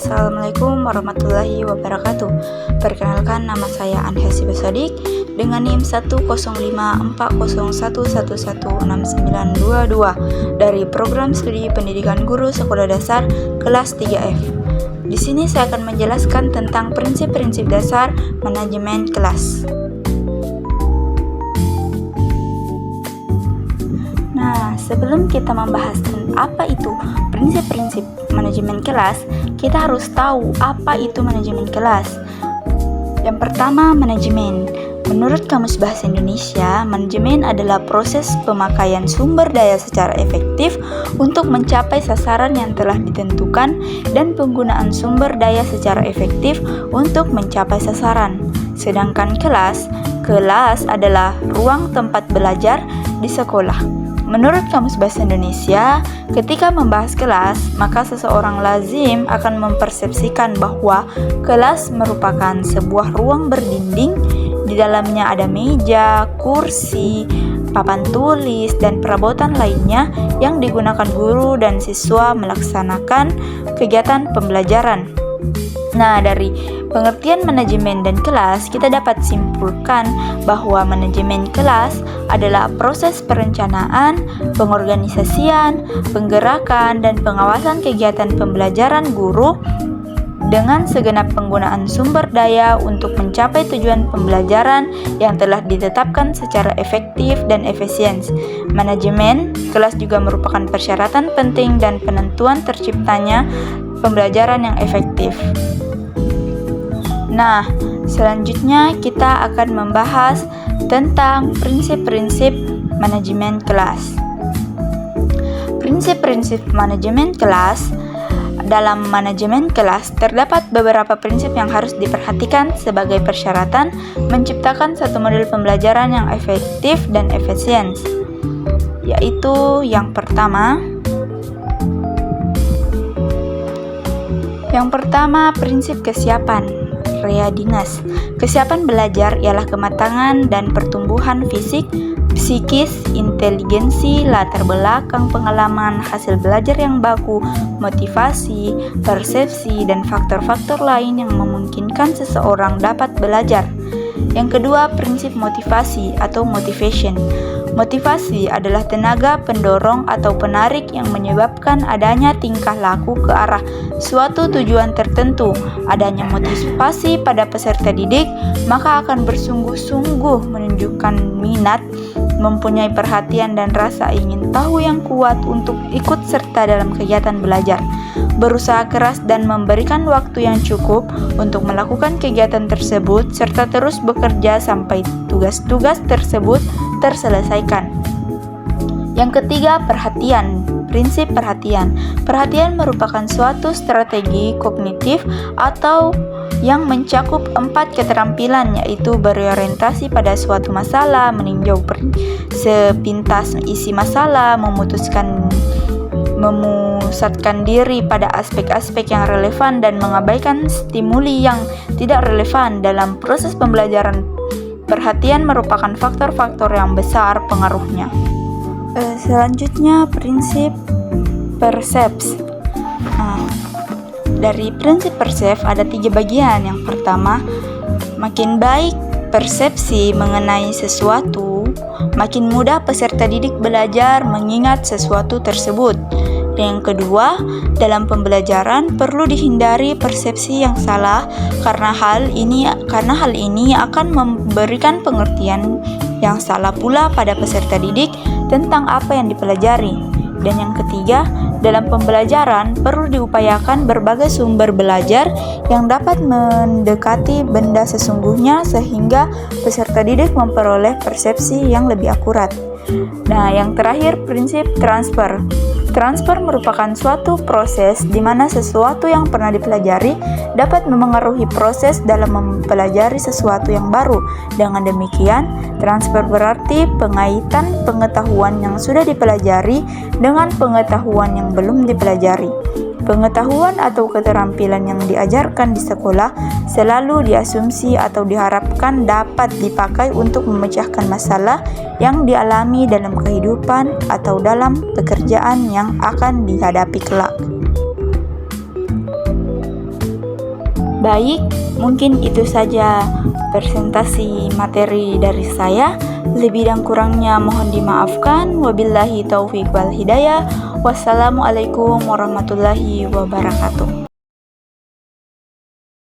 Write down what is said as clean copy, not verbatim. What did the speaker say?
Assalamualaikum warahmatullahi wabarakatuh. Perkenalkan, nama saya Anhesi Besodik dengan NIM 1054011116922 dari Program Studi Pendidikan Guru Sekolah Dasar kelas 3F. Di sini saya akan menjelaskan tentang prinsip-prinsip dasar manajemen kelas. Nah, sebelum kita membahas apa itu prinsip-prinsip manajemen kelas, kita harus tahu apa itu manajemen kelas. Yang pertama, manajemen. Menurut Kamus Bahasa Indonesia, manajemen adalah proses pemakaian sumber daya secara efektif untuk mencapai sasaran yang telah ditentukan dan penggunaan sumber daya secara efektif untuk mencapai sasaran. Sedangkan kelas adalah ruang tempat belajar di sekolah. Menurut Kamus Bahasa Indonesia, ketika membahas kelas, maka seseorang lazim akan mempersepsikan bahwa kelas merupakan sebuah ruang berdinding. Di dalamnya ada meja, kursi, papan tulis, dan perabotan lainnya yang digunakan guru dan siswa melaksanakan kegiatan pembelajaran. Nah, dari pengertian manajemen dan kelas, kita dapat simpulkan bahwa manajemen kelas adalah proses perencanaan, pengorganisasian, penggerakan, dan pengawasan kegiatan pembelajaran guru dengan segenap penggunaan sumber daya untuk mencapai tujuan pembelajaran yang telah ditetapkan secara efektif dan efisien. Manajemen kelas juga merupakan persyaratan penting dan penentuan terciptanya pembelajaran yang efektif. Nah, selanjutnya kita akan membahas tentang prinsip-prinsip manajemen kelas. Prinsip-prinsip manajemen kelas. Dalam manajemen kelas, terdapat beberapa prinsip yang harus diperhatikan sebagai persyaratan menciptakan satu model pembelajaran yang efektif dan efisien. Yaitu yang pertama, prinsip kesiapan. Readiness. Kesiapan belajar ialah kematangan dan pertumbuhan fisik, psikis, inteligensi, latar belakang pengalaman, hasil belajar yang baku, motivasi, persepsi, dan faktor-faktor lain yang memungkinkan seseorang dapat belajar. Yang kedua, prinsip motivasi atau motivation. Motivasi adalah tenaga pendorong atau penarik yang menyebabkan adanya tingkah laku ke arah suatu tujuan tertentu. Adanya motivasi pada peserta didik, maka akan bersungguh-sungguh menunjukkan minat, mempunyai perhatian dan rasa ingin tahu yang kuat untuk ikut serta dalam kegiatan belajar, berusaha keras dan memberikan waktu yang cukup untuk melakukan kegiatan tersebut, serta terus bekerja sampai tugas-tugas tersebut terselesaikan. Yang ketiga, perhatian. Prinsip perhatian. Perhatian merupakan suatu strategi kognitif atau yang mencakup 4 keterampilan, yaitu berorientasi pada suatu masalah, meninjau sepintas isi masalah, memusatkan diri pada aspek-aspek yang relevan dan mengabaikan stimuli yang tidak relevan dalam proses pembelajaran. Perhatian merupakan faktor-faktor yang besar pengaruhnya. Selanjutnya, prinsip perseps. Dari prinsip persep ada 3 bagian. Yang pertama, makin baik persepsi mengenai sesuatu, makin mudah peserta didik belajar mengingat sesuatu tersebut. Yang kedua, dalam pembelajaran perlu dihindari persepsi yang salah karena hal ini akan memberikan pengertian yang salah pula pada peserta didik tentang apa yang dipelajari. Dan yang ketiga, dalam pembelajaran perlu diupayakan berbagai sumber belajar yang dapat mendekati benda sesungguhnya sehingga peserta didik memperoleh persepsi yang lebih akurat. Nah, yang terakhir, prinsip transfer. Transfer merupakan suatu proses di mana sesuatu yang pernah dipelajari dapat memengaruhi proses dalam mempelajari sesuatu yang baru. Dengan demikian, transfer berarti pengaitan pengetahuan yang sudah dipelajari dengan pengetahuan yang belum dipelajari. Pengetahuan atau keterampilan yang diajarkan di sekolah selalu diasumsi atau diharapkan dapat dipakai untuk memecahkan masalah yang dialami dalam kehidupan atau dalam pekerjaan yang akan dihadapi kelak. Baik, mungkin itu saja presentasi materi dari saya. Lebih dan kurangnya mohon dimaafkan. Wabillahi taufiq wal hidayah. Wassalamualaikum warahmatullahi wabarakatuh.